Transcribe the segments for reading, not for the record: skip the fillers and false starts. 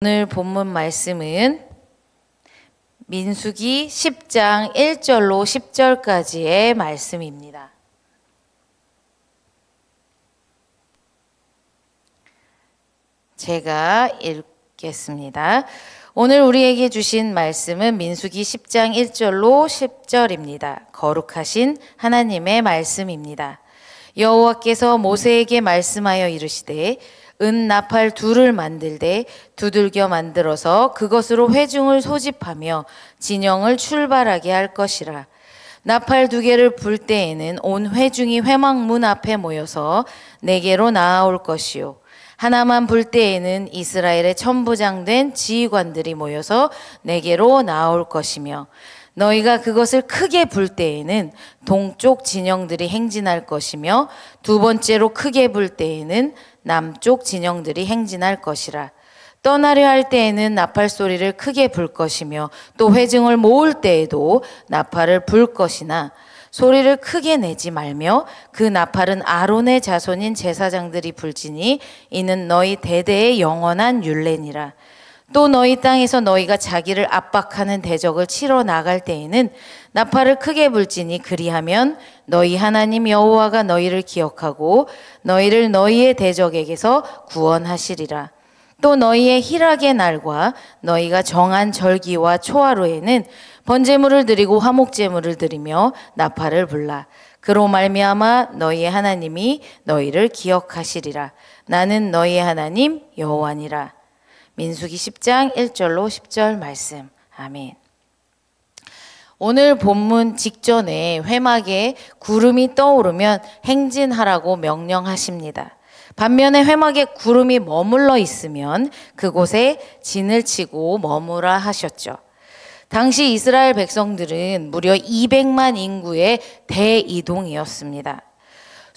오늘 본문 말씀은 민수기 10장 1절로 10절까지의 말씀입니다. 제가 읽겠습니다. 오늘 우리에게 주신 말씀은 민수기 10장 1절로 10절입니다. 거룩하신 하나님의 말씀입니다. 여호와께서 모세에게 말씀하여 이르시되 은 나팔 둘을 만들되 두들겨 만들어서 그것으로 회중을 소집하며 진영을 출발하게 할 것이라. 나팔 두 개를 불 때에는 온 회중이 회막문 앞에 모여서 내게로 나아올 것이요 하나만 불 때에는 이스라엘의 천부장된 지휘관들이 모여서 내게로 나아올 것이며 너희가 그것을 크게 불 때에는 동쪽 진영들이 행진할 것이며 두 번째로 크게 불 때에는 남쪽 진영들이 행진할 것이라. 떠나려 할 때에는 나팔 소리를 크게 불 것이며 또 회중을 모을 때에도 나팔을 불 것이나 소리를 크게 내지 말며 그 나팔은 아론의 자손인 제사장들이 불지니 이는 너희 대대의 영원한 율례니라. 또 너희 땅에서 너희가 자기를 압박하는 대적을 치러 나갈 때에는 나팔을 크게 불지니 그리하면 너희 하나님 여호와가 너희를 기억하고 너희를 너희의 대적에게서 구원하시리라. 또 너희의 희락의 날과 너희가 정한 절기와 초하루에는 번제물을 드리고 화목제물을 드리며 나팔을 불라. 그로 말미암아 너희의 하나님이 너희를 기억하시리라. 나는 너희의 하나님 여호와니라. 민수기 10장 1절로 10절 말씀. 아멘. 오늘 본문 직전에 회막에 구름이 떠오르면 행진하라고 명령하십니다. 반면에 회막에 구름이 머물러 있으면 그곳에 진을 치고 머무라 하셨죠. 당시 이스라엘 백성들은 무려 200만 인구의 대이동이었습니다.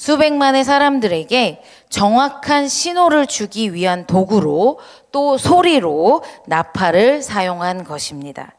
수백만의 사람들에게 정확한 신호를 주기 위한 도구로 또 소리로 나팔을 사용한 것입니다.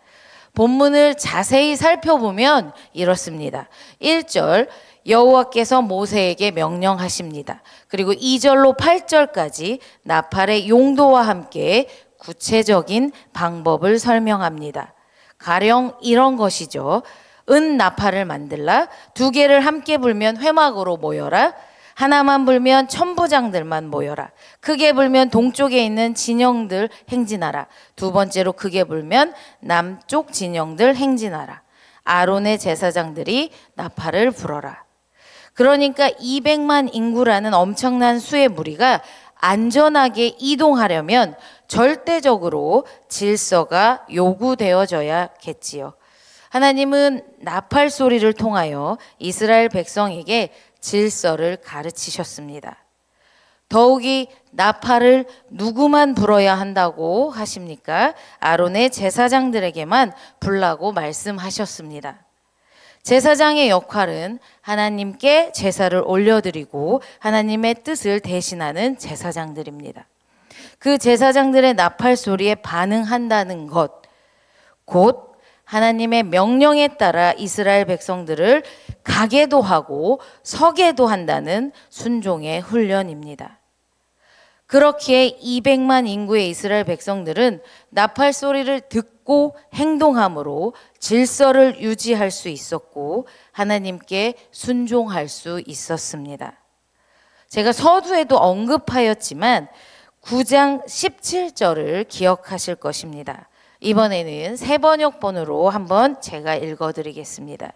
본문을 자세히 살펴보면 이렇습니다. 1절 여호와께서 모세에게 명령하십니다. 그리고 2절로 8절까지 나팔의 용도와 함께 구체적인 방법을 설명합니다. 가령 이런 것이죠. 은 나팔을 만들라. 두 개를 함께 불면 회막으로 모여라. 하나만 불면 천부장들만 모여라. 크게 불면 동쪽에 있는 진영들 행진하라. 두 번째로 크게 불면 남쪽 진영들 행진하라. 아론의 제사장들이 나팔을 불어라. 그러니까 200만 인구라는 엄청난 수의 무리가 안전하게 이동하려면 절대적으로 질서가 요구되어져야겠지요. 하나님은 나팔 소리를 통하여 이스라엘 백성에게 질서를 가르치셨습니다. 더욱이 나팔을 누구만 불어야 한다고 하십니까? 아론의 제사장들에게만 불라고 말씀하셨습니다. 제사장의 역할은 하나님께 제사를 올려드리고 하나님의 뜻을 대신하는 제사장들입니다. 그 제사장들의 나팔 소리에 반응한다는 것, 곧 하나님의 명령에 따라 이스라엘 백성들을 가게도 하고 서게도 한다는 순종의 훈련입니다. 그렇기에 200만 인구의 이스라엘 백성들은 나팔 소리를 듣고 행동함으로 질서를 유지할 수 있었고 하나님께 순종할 수 있었습니다. 제가 서두에도 언급하였지만 9장 17절을 기억하실 것입니다. 이번에는 새 번역본으로 한번 제가 읽어드리겠습니다.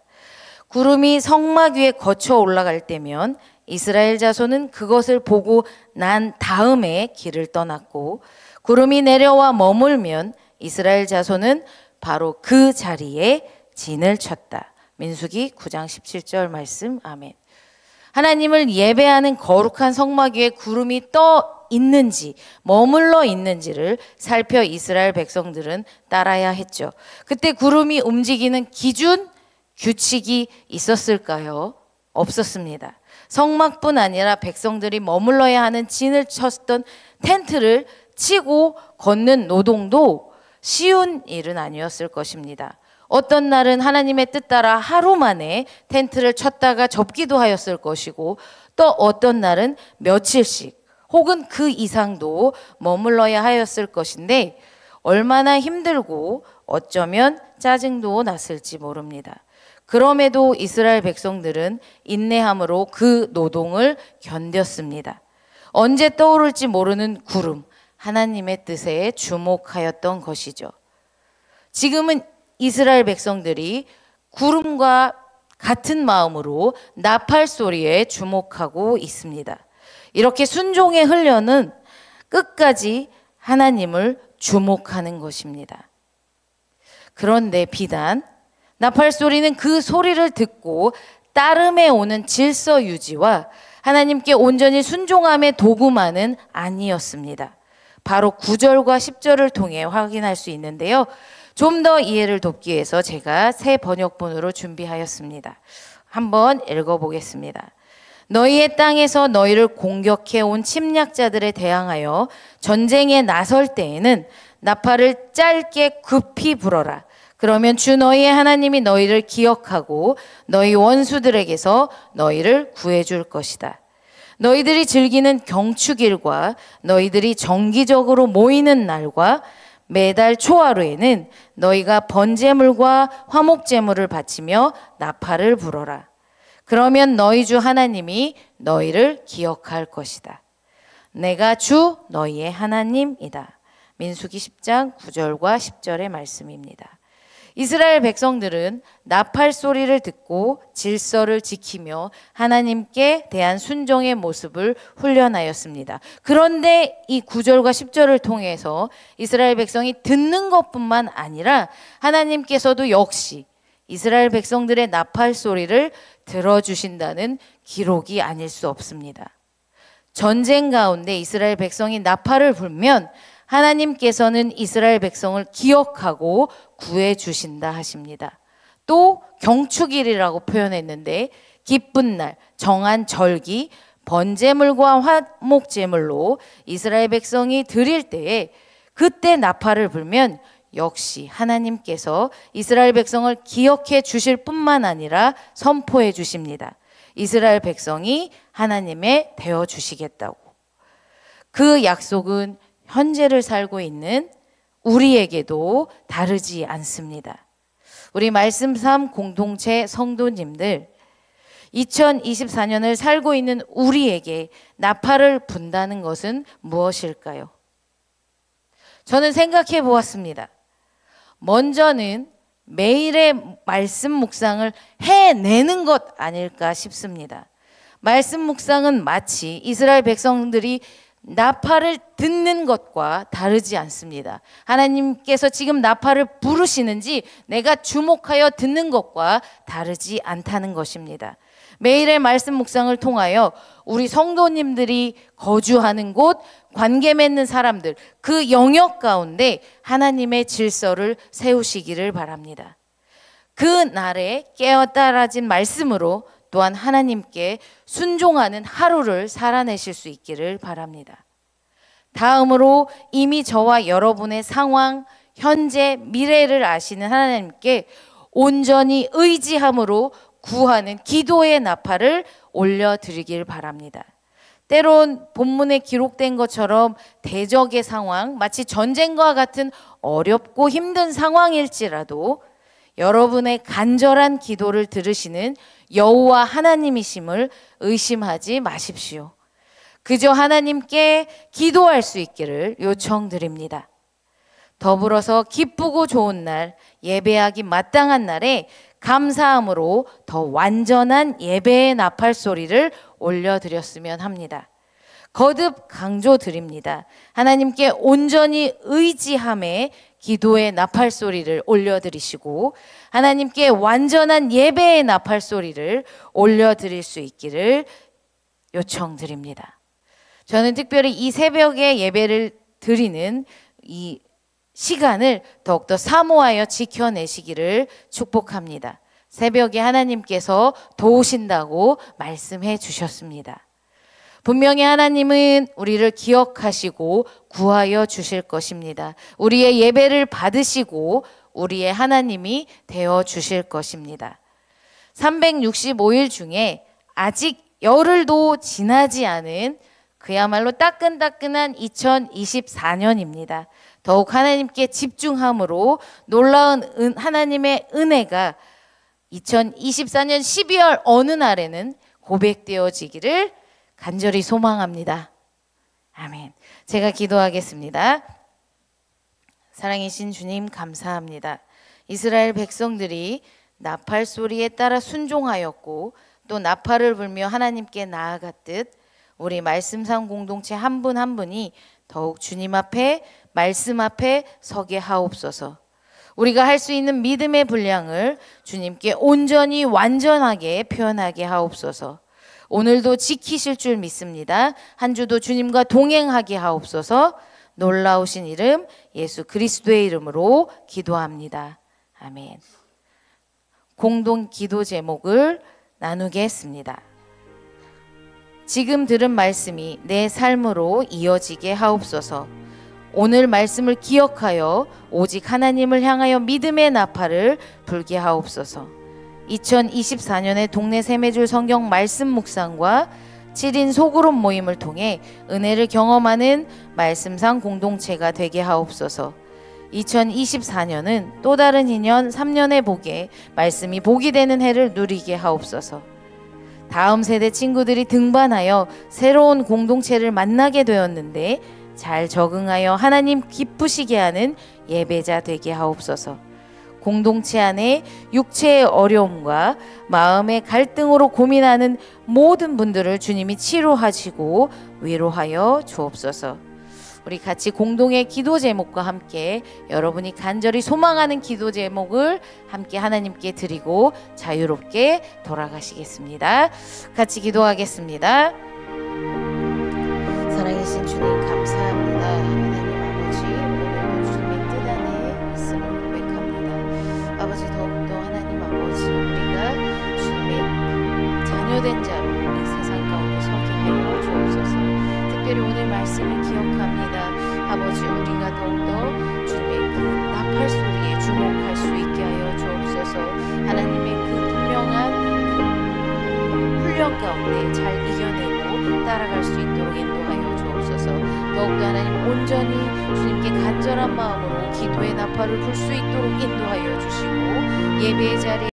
구름이 성막 위에 거쳐 올라갈 때면 이스라엘 자손은 그것을 보고 난 다음에 길을 떠났고 구름이 내려와 머물면 이스라엘 자손은 바로 그 자리에 진을 쳤다. 민수기 9장 17절 말씀. 아멘. 하나님을 예배하는 거룩한 성막 위에 구름이 떠 있는지 머물러 있는지를 살펴 이스라엘 백성들은 따라야 했죠. 그때 구름이 움직이는 기준, 규칙이 있었을까요? 없었습니다. 성막뿐 아니라 백성들이 머물러야 하는 진을 쳤던 텐트를 치고 걷는 노동도 쉬운 일은 아니었을 것입니다. 어떤 날은 하나님의 뜻 따라 하루 만에 텐트를 쳤다가 접기도 하였을 것이고 또 어떤 날은 며칠씩 혹은 그 이상도 머물러야 하였을 것인데 얼마나 힘들고 어쩌면 짜증도 났을지 모릅니다. 그럼에도 이스라엘 백성들은 인내함으로 그 노동을 견뎠습니다. 언제 떠오를지 모르는 구름, 하나님의 뜻에 주목하였던 것이죠. 지금은 이스라엘 백성들이 구름과 같은 마음으로 나팔 소리에 주목하고 있습니다. 이렇게 순종의 훈련은 끝까지 하나님을 주목하는 것입니다. 그런데 비단 나팔 소리는 그 소리를 듣고 따름에 오는 질서 유지와 하나님께 온전히 순종함의 도구만은 아니었습니다. 바로 9절과 10절을 통해 확인할 수 있는데요. 좀 더 이해를 돕기 위해서 제가 새 번역본으로 준비하였습니다. 한번 읽어보겠습니다. 너희의 땅에서 너희를 공격해 온 침략자들에 대항하여 전쟁에 나설 때에는 나팔을 짧게 급히 불어라. 그러면 주 너희의 하나님이 너희를 기억하고 너희 원수들에게서 너희를 구해줄 것이다. 너희들이 즐기는 경축일과 너희들이 정기적으로 모이는 날과 매달 초하루에는 너희가 번제물과 화목제물을 바치며 나팔을 불어라. 그러면 너희 주 하나님이 너희를 기억할 것이다. 내가 주 너희의 하나님이다. 민수기 10장 9절과 10절의 말씀입니다. 이스라엘 백성들은 나팔 소리를 듣고 질서를 지키며 하나님께 대한 순종의 모습을 훈련하였습니다. 그런데 이 9절과 10절을 통해서 이스라엘 백성이 듣는 것뿐만 아니라 하나님께서도 역시 이스라엘 백성들의 나팔 소리를 들어주신다는 기록이 아닐 수 없습니다. 전쟁 가운데 이스라엘 백성이 나팔을 불면 하나님께서는 이스라엘 백성을 기억하고 구해주신다 하십니다. 또 경축일이라고 표현했는데 기쁜 날, 정한 절기, 번제물과 화목제물로 이스라엘 백성이 드릴 때에 그때 나팔을 불면 역시 하나님께서 이스라엘 백성을 기억해 주실 뿐만 아니라 선포해 주십니다. 이스라엘 백성이 하나님의 되어 주시겠다고. 그 약속은 현재를 살고 있는 우리에게도 다르지 않습니다. 우리 말씀 삶 공동체 성도님들, 2024년을 살고 있는 우리에게 나팔을 분다는 것은 무엇일까요? 저는 생각해 보았습니다. 먼저는 매일의 말씀 묵상을 해내는 것 아닐까 싶습니다. 말씀 묵상은 마치 이스라엘 백성들이 나팔을 듣는 것과 다르지 않습니다. 하나님께서 지금 나팔을 부르시는지 내가 주목하여 듣는 것과 다르지 않다는 것입니다. 매일의 말씀 묵상을 통하여 우리 성도님들이 거주하는 곳, 관계 맺는 사람들, 그 영역 가운데 하나님의 질서를 세우시기를 바랍니다. 그 날에 깨어 따라진 말씀으로 또한 하나님께 순종하는 하루를 살아내실 수 있기를 바랍니다. 다음으로 이미 저와 여러분의 상황, 현재, 미래를 아시는 하나님께 온전히 의지함으로 구하는 기도의 나팔을 올려드리길 바랍니다. 때론 본문에 기록된 것처럼 대적의 상황, 마치 전쟁과 같은 어렵고 힘든 상황일지라도 여러분의 간절한 기도를 들으시는 여호와 하나님이심을 의심하지 마십시오. 그저 하나님께 기도할 수 있기를 요청드립니다. 더불어서 기쁘고 좋은 날, 예배하기 마땅한 날에 감사함으로 더 완전한 예배의 나팔 소리를 올려드렸으면 합니다. 거듭 강조드립니다. 하나님께 온전히 의지함에 기도의 나팔 소리를 올려드리시고 하나님께 완전한 예배의 나팔 소리를 올려드릴 수 있기를 요청드립니다. 저는 특별히 이 새벽에 예배를 드리는 이 시간을 더욱더 사모하여 지켜내시기를 축복합니다. 새벽에 하나님께서 도우신다고 말씀해 주셨습니다. 분명히 하나님은 우리를 기억하시고 구하여 주실 것입니다. 우리의 예배를 받으시고 우리의 하나님이 되어 주실 것입니다. 365일 중에 아직 열흘도 지나지 않은 그야말로 따끈따끈한 2024년입니다. 더욱 하나님께 집중함으로 놀라운 하나님의 은혜가 2024년 12월 어느 날에는 고백되어지기를 간절히 소망합니다. 아멘. 제가 기도하겠습니다. 사랑이신 주님, 감사합니다. 이스라엘 백성들이 나팔 소리에 따라 순종하였고 또 나팔을 불며 하나님께 나아갔듯 우리 말씀상 공동체 한 분 한 분이 더욱 주님 앞에, 말씀 앞에 서게 하옵소서. 우리가 할 수 있는 믿음의 분량을 주님께 온전히 완전하게 표현하게 하옵소서. 오늘도 지키실 줄 믿습니다. 한 주도 주님과 동행하게 하옵소서. 놀라우신 이름 예수 그리스도의 이름으로 기도합니다. 아멘. 공동 기도 제목을 나누겠습니다. 지금 들은 말씀이 내 삶으로 이어지게 하옵소서. 오늘 말씀을 기억하여 오직 하나님을 향하여 믿음의 나팔을 불게 하옵소서. 2024년의 동네 세매줄 성경 말씀 묵상과 7인 소그룹 모임을 통해 은혜를 경험하는 말씀상 공동체가 되게 하옵소서. 2024년은 또 다른 인연 3년의 복에 말씀이 복이 되는 해를 누리게 하옵소서. 다음 세대 친구들이 등반하여 새로운 공동체를 만나게 되었는데 잘 적응하여 하나님 기쁘시게 하는 예배자 되게 하옵소서. 공동체 안에 육체의 어려움과 마음의 갈등으로 고민하는 모든 분들을 주님이 치료하시고 위로하여 주옵소서. 우리 같이 공동의 기도 제목과 함께 여러분이 간절히 소망하는 기도 제목을 함께 하나님께 드리고 자유롭게 돌아가시겠습니다. 같이 기도하겠습니다. 사랑하신 주님, 감사합니다. 하나님 아버지, 오늘도 주님의 뜻 안에 있음을 고백합니다. 아버지, 더욱더 하나님 아버지, 우리가 주님의 자녀된 자로 이 세상 가운데 서게 하여 주옵소서. 특별히 오늘 말씀을 기억합니다. 아버지, 우리가 더욱더 주님의 그 나팔 소리에 주목할 수 있게 하여 주옵소서. 하나님의 그 분명한 그 훈련 가운데 잘 이겨내고 따라갈 수 있도록 인도하여 주옵소서. 더욱더 하나님 온전히 주님께 간절한 마음으로 기도의 나팔을 불 수 있도록 인도하여 주시고 예배의 자리에